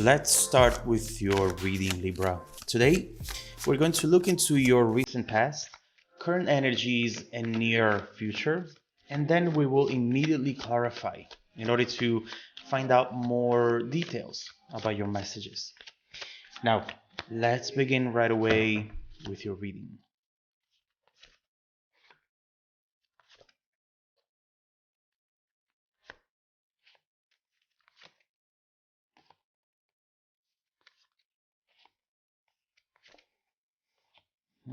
Let's start with your reading, Libra. Today, we're going to look into your recent past, current energies, and near future, and then we will immediately clarify in order to find out more details about your messages. Now, let's begin right away with your reading.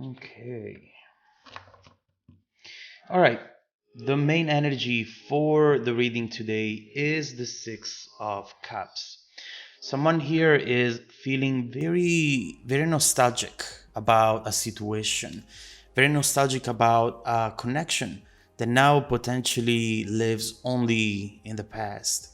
Okay. All right. The main energy for the reading today is the Six of Cups. Someone here is feeling very nostalgic about a situation, very nostalgic about a connection that now potentially lives only in the past.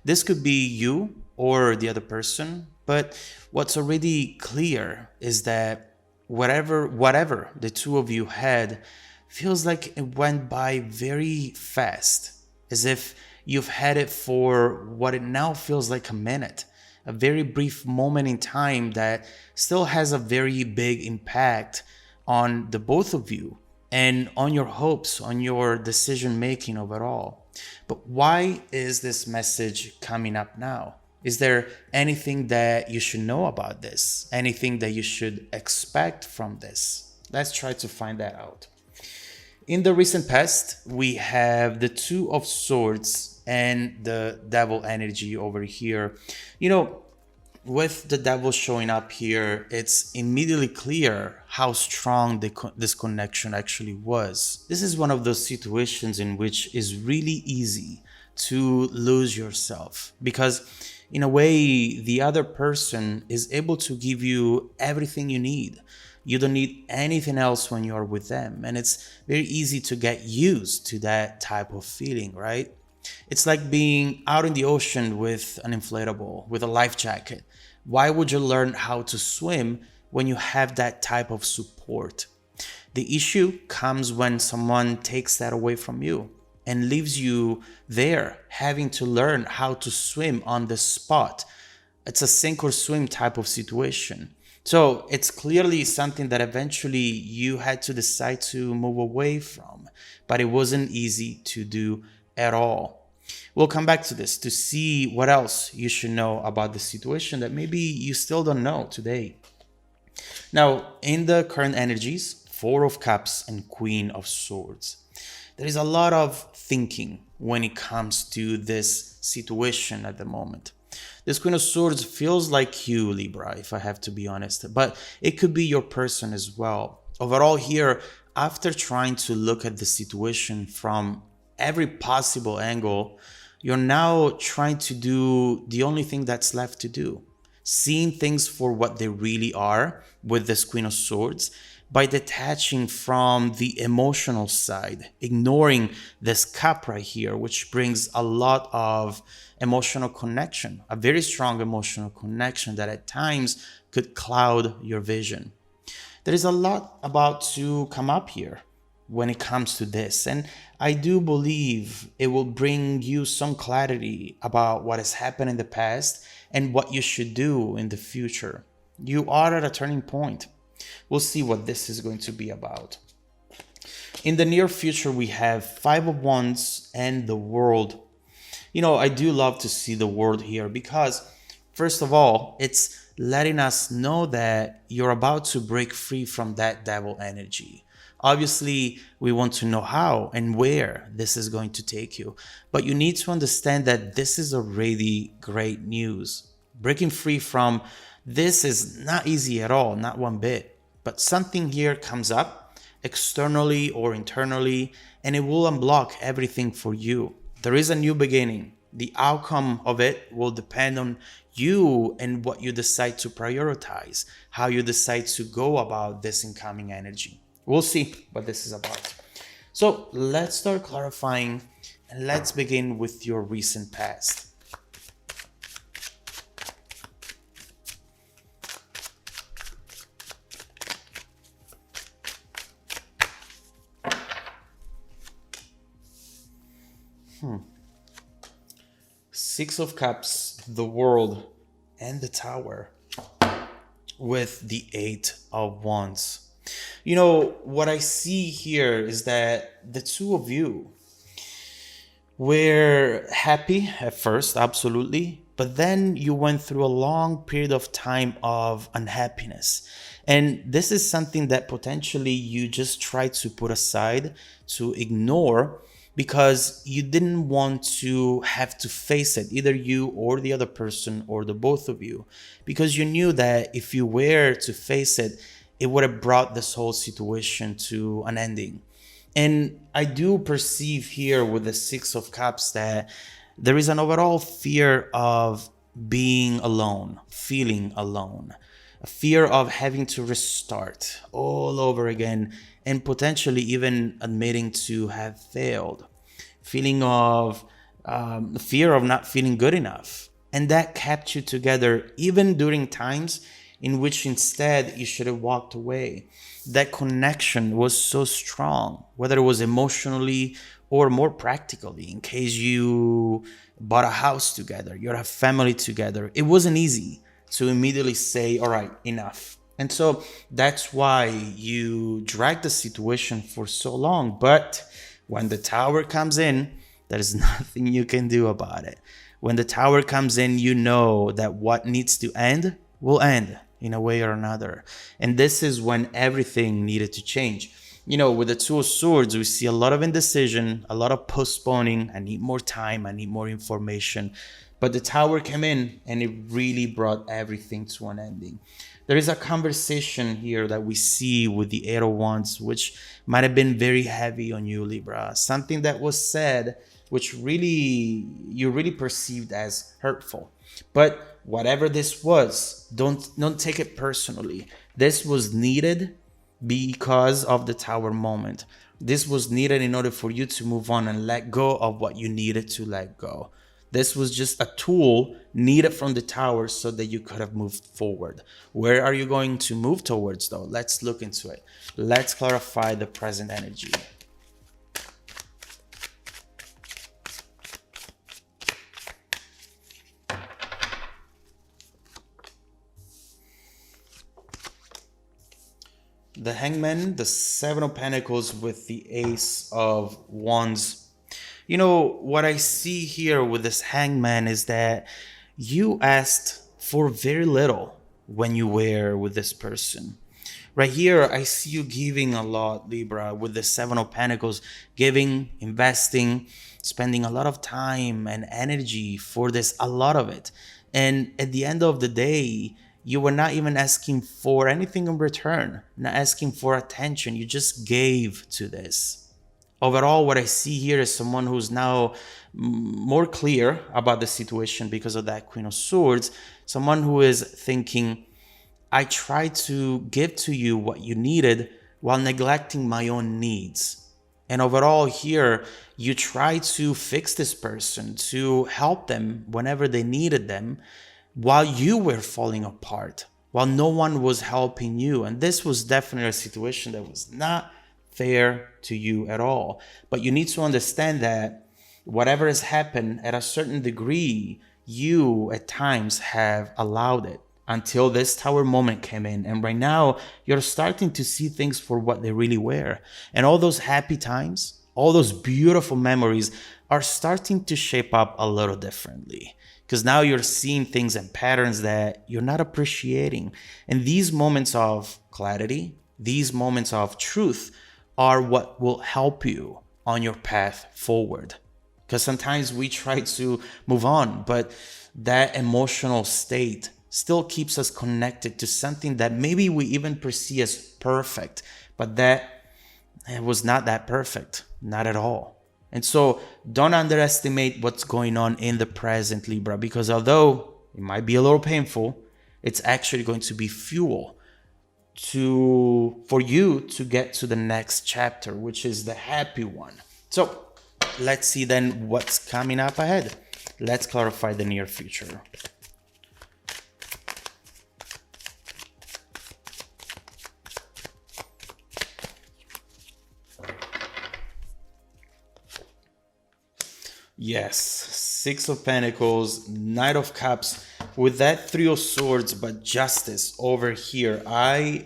This could be you or the other person, but what's already clear is that whatever the two of you had feels like it went by very fast, as if you've had it for what it now feels like a minute, a very brief moment in time that still has a very big impact on the both of you and on your hopes, on your decision making overall. But why is this message coming up now? Is there anything that you should know about this? Anything that you should expect from this? Let's try to find that out. In the recent past, we have the Two of Swords and the Devil energy over here. You know, with the Devil showing up here, it's immediately clear how strong this connection actually was. This is one of those situations in which it's really easy to lose yourself because, in a way, the other person is able to give you everything you need. You don't need anything else when you're with them. And it's very easy to get used to that type of feeling, right? It's like being out in the ocean with an inflatable, with a life jacket. Why would you learn how to swim when you have that type of support? The issue comes when someone takes that away from you and leaves you there having to learn how to swim on the spot. It's a sink or swim type of situation. So it's clearly something that eventually you had to decide to move away from, but it wasn't easy to do at all. We'll come back to this to see what else you should know about the situation that maybe you still don't know today. Now, in the current energies, Four of Cups and Queen of Swords, there is a lot of thinking when it comes to this situation at the moment. This Queen of Swords feels like you, Libra, if I have to be honest, but it could be your person as well. Overall here, after trying to look at the situation from every possible angle, you're now trying to do the only thing that's left to do. Seeing things for what they really are with this Queen of Swords by detaching from the emotional side, ignoring this cup right here, which brings a lot of emotional connection, a very strong emotional connection that at times could cloud your vision. There is a lot about to come up here when it comes to this, and I do believe it will bring you some clarity about what has happened in the past and what you should do in the future. You are at a turning point. We'll see what this is going to be about. In the near future, we have Five of Wands and the World. You know, I do love to see the World here because, first of all, it's letting us know that you're about to break free from that devil energy. Obviously, we want to know how and where this is going to take you, but you need to understand that this is already great news. Breaking free from this is not easy at all, not one bit, but something here comes up externally or internally, and it will unblock everything for you. There is a new beginning. The outcome of it will depend on you and what you decide to prioritize, how you decide to go about this incoming energy. We'll see what this is about. So let's start clarifying and let's begin with your recent past. Six of Cups, the World, and the Tower with the Eight of Wands. You know, what I see here is that the two of you were happy at first, absolutely, but then you went through a long period of time of unhappiness. And this is something that potentially you just tried to put aside, to ignore, because you didn't want to have to face it, either you or the other person or the both of you, because you knew that if you were to face it, it would have brought this whole situation to an ending. And I do perceive here with the Six of Cups that there is an overall fear of being alone, feeling alone, a fear of having to restart all over again, and potentially even admitting to have failed, feeling of fear of not feeling good enough. And that kept you together even during times in which instead you should have walked away. That connection was so strong, whether it was emotionally or more practically, in case you bought a house together, you're a family together. It wasn't easy to immediately say, all right, enough. And so that's why you dragged the situation for so long. But when the Tower comes in, there is nothing you can do about it. When the Tower comes in, you know that what needs to end will end in a way or another. And this is when everything needed to change. You know, with the Two of Swords, we see a lot of indecision, a lot of postponing. I need more time, I need more information. But the Tower came in and it really brought everything to an ending. There is a conversation here that we see with the Eight of Wands, which might have been very heavy on you, Libra. Something that was said, which really you really perceived as hurtful. But whatever this was, don't take it personally. This was needed because of the Tower moment. This was needed in order for you to move on and let go of what you needed to let go. This was just a tool needed from the Tower so that you could have moved forward. Where are you going to move towards, though? Let's look into it. Let's clarify the present energy. The Hangman, the Seven of Pentacles with the Ace of Wands. You know, what I see here with this Hangman is that you asked for very little when you were with this person. Right here, I see you giving a lot, Libra, with the Seven of Pentacles, giving, investing, spending a lot of time and energy for this, a lot of it. And at the end of the day, you were not even asking for anything in return, not asking for attention. You just gave to this. Overall, what I see here is someone who's now more clear about the situation because of that Queen of Swords. Someone who is thinking, I tried to give to you what you needed while neglecting my own needs. And overall here, you try to fix this person, to help them whenever they needed them, while you were falling apart, while no one was helping you. And this was definitely a situation that was not fair to you at all. But you need to understand that whatever has happened, at a certain degree, you at times have allowed it until this Tower moment came in. And right now, you're starting to see things for what they really were. And all those happy times, all those beautiful memories are starting to shape up a little differently. Because now you're seeing things and patterns that you're not appreciating. And these moments of clarity, these moments of truth are what will help you on your path forward. Because sometimes we try to move on, but that emotional state still keeps us connected to something that maybe we even perceive as perfect, but that it was not that perfect, not at all. And so don't underestimate what's going on in the present, Libra, because although it might be a little painful, it's actually going to be fuel for you to get to the next chapter, which is the happy one. So let's see then what's coming up ahead. Let's clarify the near future. Yes, Six of Pentacles, Knight of Cups with that Three of Swords, but Justice over here, I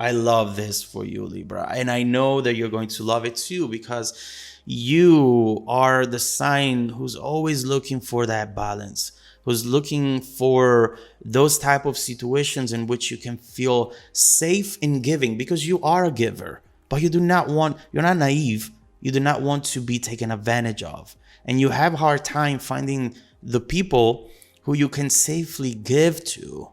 I love this for you, Libra. And I know that you're going to love it too, because you are the sign who's always looking for that balance, who's looking for those type of situations in which you can feel safe in giving, because you are a giver, but you're not naive. You do not want to be taken advantage of. And you have a hard time finding the people who you can safely give to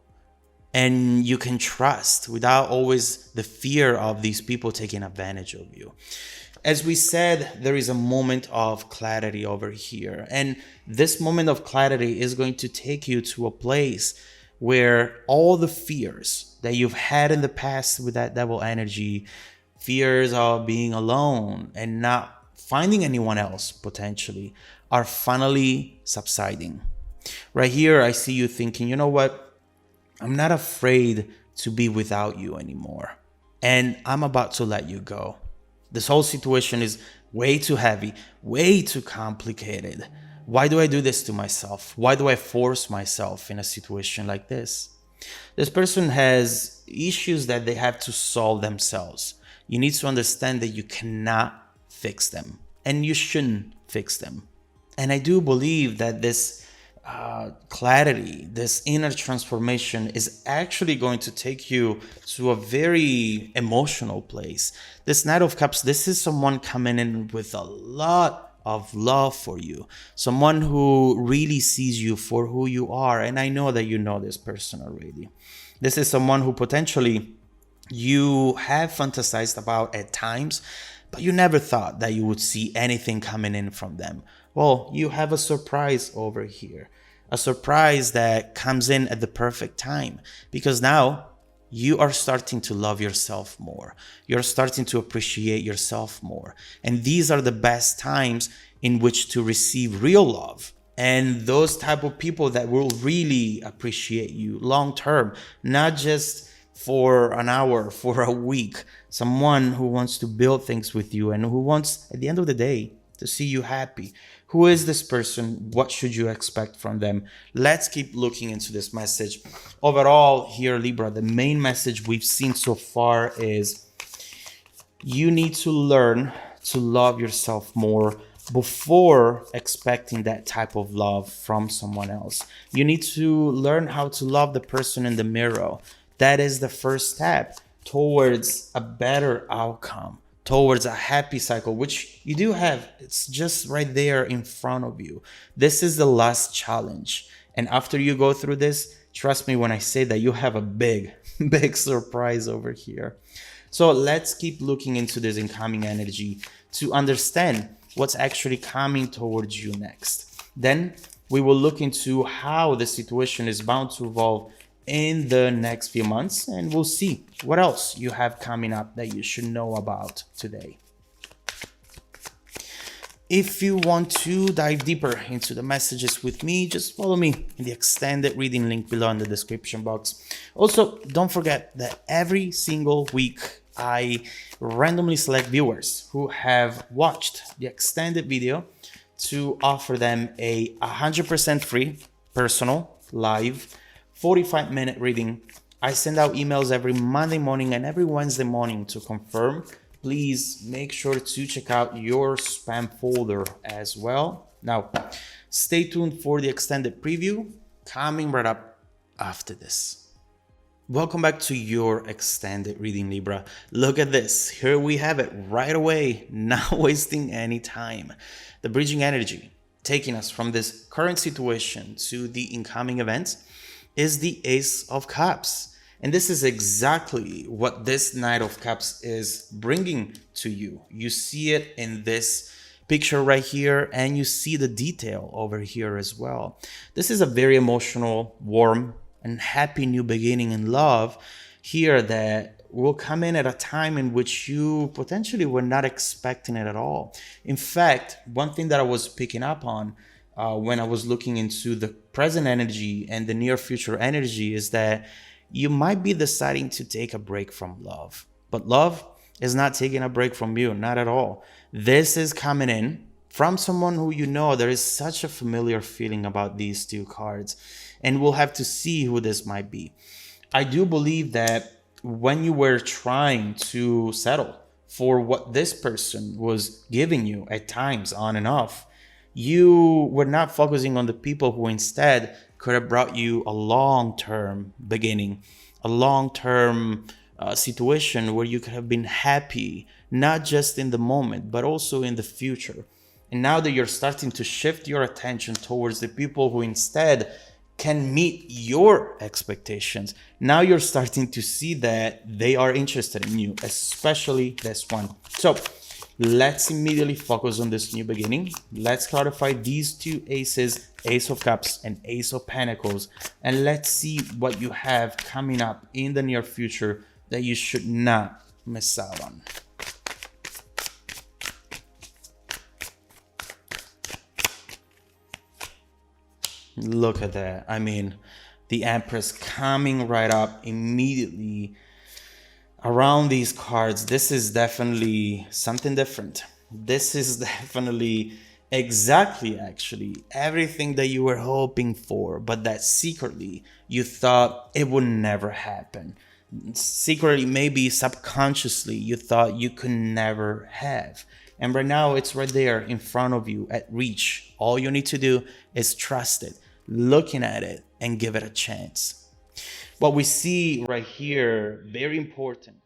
and you can trust without always the fear of these people taking advantage of you. As we said, there is a moment of clarity over here. And this moment of clarity is going to take you to a place where all the fears that you've had in the past with that devil energy, fears of being alone and not finding anyone else potentially, are finally subsiding. Right here, I see you thinking, you know what? I'm not afraid to be without you anymore. And I'm about to let you go. This whole situation is way too heavy, way too complicated. Why do I do this to myself? Why do I force myself in a situation like this? This person has issues that they have to solve themselves. You need to understand that you cannot fix them, and you shouldn't fix them. And I do believe that this clarity, this inner transformation is actually going to take you to a very emotional place. This Knight of Cups, this is someone coming in with a lot of love for you, someone who really sees you for who you are. And I know that you know this person already. This is someone who potentially you have fantasized about at times, but you never thought that you would see anything coming in from them. Well, you have a surprise over here, a surprise that comes in at the perfect time, because now you are starting to love yourself more. You're starting to appreciate yourself more. And these are the best times in which to receive real love. And those type of people that will really appreciate you long term, not just for an hour, for a week. Someone who wants to build things with you and who wants, at the end of the day, to see you happy. Who is this person? What should you expect from them? Let's keep looking into this message. Overall, here, Libra, the main message we've seen so far is you need to learn to love yourself more before expecting that type of love from someone else. You need to learn how to love the person in the mirror. That is the first step towards a better outcome, towards a happy cycle, which you do have. It's just right there in front of you. This is the last challenge. And after you go through this, trust me when I say that you have a big, big surprise over here. So let's keep looking into this incoming energy to understand what's actually coming towards you next. Then we will look into how the situation is bound to evolve in the next few months, and we'll see what else you have coming up that you should know about today. If you want to dive deeper into the messages with me, just follow me in the extended reading link below in the description box. Also, don't forget that every single week I randomly select viewers who have watched the extended video to offer them a 100% free, personal, live 45-minute reading. I send out emails every Monday morning and every Wednesday morning to confirm. Please make sure to check out your spam folder as well. Now, stay tuned for the extended preview coming right up after this. Welcome back to your extended reading, Libra. Look at this. Here we have it right away, not wasting any time. The bridging energy taking us from this current situation to the incoming events is the Ace of Cups. And this is exactly what this Knight of Cups is bringing to you. You see it in this picture right here, and you see the detail over here as well. This is a very emotional, warm, and happy new beginning in love here that will come in at a time in which you potentially were not expecting it at all. In fact, one thing that I was picking up on when I was looking into the present energy and the near future energy is that you might be deciding to take a break from love. But love is not taking a break from you, not at all. This is coming in from someone who you know. There is such a familiar feeling about these two cards, and we'll have to see who this might be. I do believe that when you were trying to settle for what this person was giving you at times on and off, you were not focusing on the people who instead could have brought you a long-term beginning, a long-term situation where you could have been happy, not just in the moment, but also in the future. And now that you're starting to shift your attention towards the people who instead can meet your expectations, now you're starting to see that they are interested in you, especially this one. So let's immediately focus on this new beginning. Let's clarify these two aces, Ace of Cups and Ace of Pentacles, and let's see what you have coming up in the near future that you should not miss out on. Look at that. I mean, the Empress coming right up immediately around these cards. This is definitely something different. This is definitely exactly actually everything that you were hoping for, but that secretly you thought it would never happen. Secretly, maybe subconsciously, you thought you could never have. And right now it's right there in front of you at reach. All you need to do is trust it, looking at it, and give it a chance. What we see right here, very important,